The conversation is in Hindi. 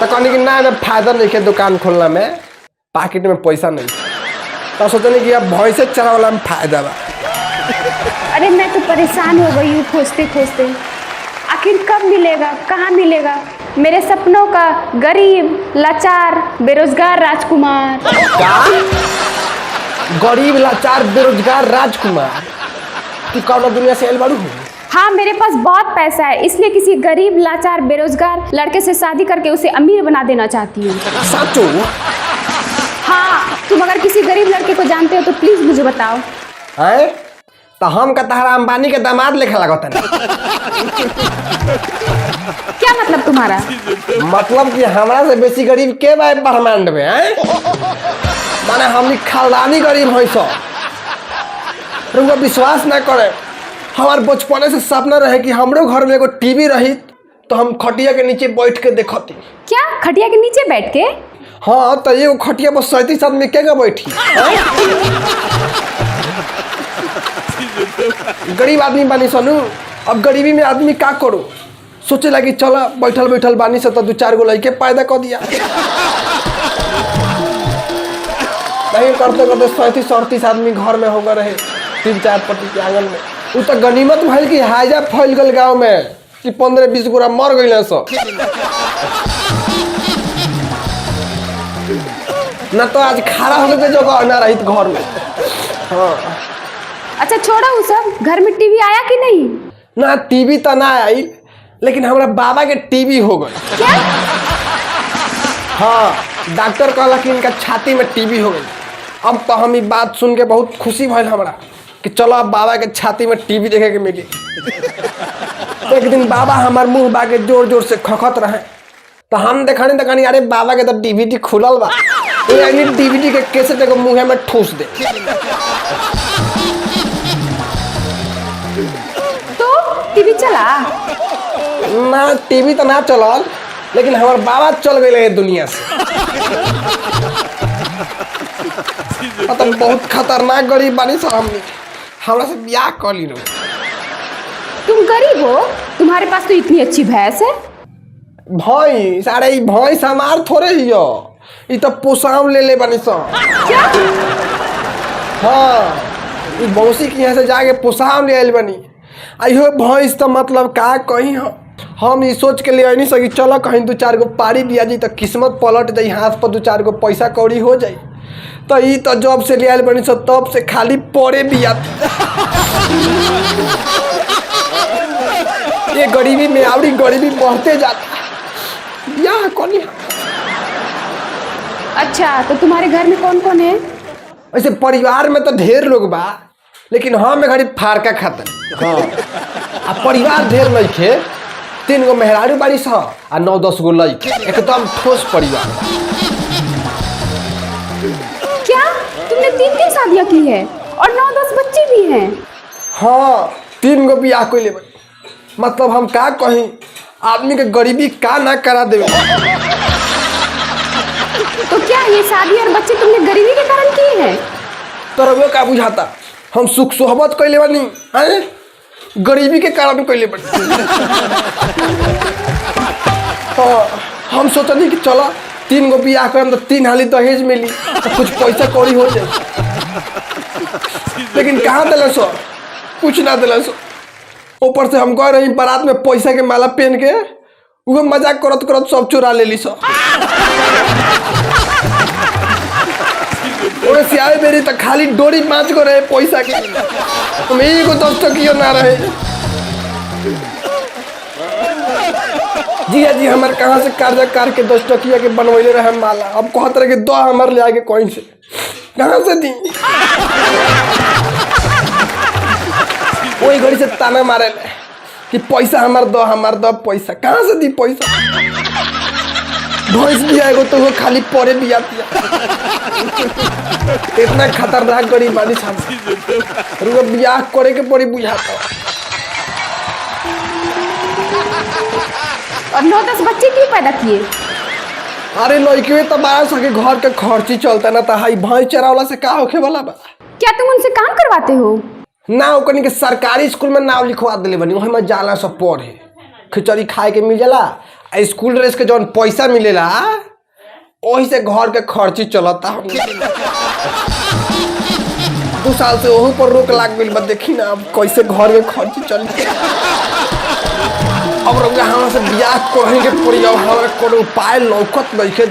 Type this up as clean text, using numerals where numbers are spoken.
तो कहनी कि ना मैं फायदा नहीं के दुकान खोलना में, पॉकेट में पैसा नहीं। तो सोचने कि अब भैंसे चरावला में फायदा बा। अरे मैं तो परेशान हो गई हूँ खोजते खोजते, आखिर कब मिलेगा, कहाँ मिलेगा मेरे सपनों का गरीब लाचार बेरोजगार राजकुमार। का गरीब लाचार बेरोजगार राजकुमार? तू कौन दुनिया से आइल बाड़ू? हाँ मेरे पास बहुत पैसा है, इसलिए किसी गरीब लाचार बेरोजगार लड़के से शादी करके उसे अमीर बना देना चाहती हूँ। साचो? हाँ तुम अगर किसी गरीब लड़के को जानते हो तो प्लीज मुझे बताओ। हैं? तो हम का तहरा अंबानी के दामाद लेखा लगता है। क्या मतलब तुम्हारा? मतलब कि हमारा से बेसी गरीब के बा ब्रह्मांड में है? माने हमनी खानदानी गरीब है सब। तुमको विश्वास ना करे, हमार बचपने से सपना रहे कि हमरो घर में एगो टीवी रही तो हम खटिया के नीचे बैठ के देखती। क्या खटिया के नीचे बैठ के? हाँ तो ये खटिया पर 37 आदमी क्या बैठी? गरीब आदमी बानी सनू। अब गरीबी में आदमी का करो, सोचे लगी चल बैठल बैठल बानी से तो 2-4 गो लड़के पैदा कर दिया। नहीं करते करते 37-38 आदमी घर में होगा रहे 3-4 पति के आंगन में। उ तो गनीमत भइल कि हाइजा फैल गल गाँव में कि 15-20 गोरा मर गए सब। ना तो आज खड़ा होने के जगह ना रही घर में। हाँ अच्छा छोड़ो वो सब, घर में टीवी आया कि नहीं? ना टीवी तो ना आई, लेकिन हमारा बाबा के टीवी हो गई। क्या? हाँ डॉक्टर कहला कि इनका छाती में टीवी हो गई। अब तो हम ये बात सुन के बहुत खुशी भइल हमरा कि चलो अब बाबा के छाती में टीवी देखे के मिली। तो एक दिन बाबा हमार मुंह बाके जोर जोर से खखत रहे तो हम देखनी अरे बाबा के तो डीवीडी खुलल बा, डीवीडी के कैसेट को मुँह में ठूस दे। तो टीवी चला? ना टीवी तो ना चलल, लेकिन हमार बाबा चल गए दुनिया से। मतलब बहुत खतरनाक गरीब बानी सब हमनी, हमरा से ब्याह कर ली। तुम गरीब हो? तुम्हारे पास तो इतनी अच्छी भैंस है। भैंस? अरे भैंस हमार थोड़े हियो, ये तो पोसाम ले बानी सब। क्या? हाँ ये मौसी के यहाँ से जाके पोसाम ले आइल बनी। आइयो भैंस तो मतलब का कहीं हम ये सोच के ले आई नहीं सकी चलो कहीं 2-4 गो पारी दिया जी तो किस्मत पलट जाई, हाथ पर 2-4 गो पैसा कौड़ी हो जाई। तो ये तो जब से ले आइल बनी सब तब से खाली पड़े बिया। ये गरीबी में आवड़ी गरीबी बढ़ते जाता बियाह कौन। अच्छा तो तुम्हारे घर में कौन कौन है? वैसे परिवार में तो ढेर लोग बा, लेकिन हम घड़ी फारका खातर। हाँ आ परिवार ढेर नहीं खे, 3 गो मेहरारू बाड़ी सा आ 9-10 गो लड़के, एकदम ठोस परिवार। क्या तुमने 3 शादियां की है और 9-10 बच्चे भी हैं? हाँ 3 गो बियाह कोई ले, मतलब हम का कहीं आदमी के गरीबी का ना करा देवे। तो क्या ये शादी और बच्चे तुमने गरीबी के कारण किए हैं? तो वो का बुझाता हम सुख सोहबत कैले बनी हैं, गरीबी के कारण कैले बनी। हाँ हम सोचनी कि चलो 3 गो बियाह करम तो 3 हाली दहेज मिली तो कुछ पैसा कौड़ी हो जाए, लेकिन कहाँ दिल सो, कुछ ना दिल सो। ऊपर से हम कह रही बारात में पैसा के माला पहन के वो मजाक करत करत सब चुरा ले ली सब। से आए मेरी तो खाली डोरी माच को रहे पैसा के, तुम एगो 10 टकियो ना रहे। जी जी हमारे कहाँ से कर्जा कार के 10 टकिया के बनवैले रहे माला, अब कहत रहे कि दो हमारे ले आके कहीं से कहाँ से दी। वही घड़ी से ताना मारे कि पैसा हमार दो पैसा, कहाँ से दी पैसा। भैंस दिया एगो तो वो खाली परे बिया दिया। इतना खतरनाक गरीब बानी साहब, रुको बियाह करे के पड़ी बुझाता। और 9-10 बच्चे क्यों पैदा किए? अरे लड़के तो 1200 के घर के खर्ची चलता ना, तो हाई भैंस चरावला से का होखे वाला बा। क्या तुम उनसे काम करवाते हो? ना ओकनी के सरकारी स्कूल में नाम लिखवा दिले बनी, वही में जाला सब पढ़े, खिचड़ी खाए के मिल जाला स्कूल ड्रेस के जौन पैसा मिलेला वही से घर के खर्ची चलता। 2 साल से वहू पर रोक लाग गई। देखी ना अब कैसे घर के खर्ची चल। अब रउआ हमरा से बियाह करेंगे पड़ी। अब हमारा कोनो उपाय लौकत नहीं के।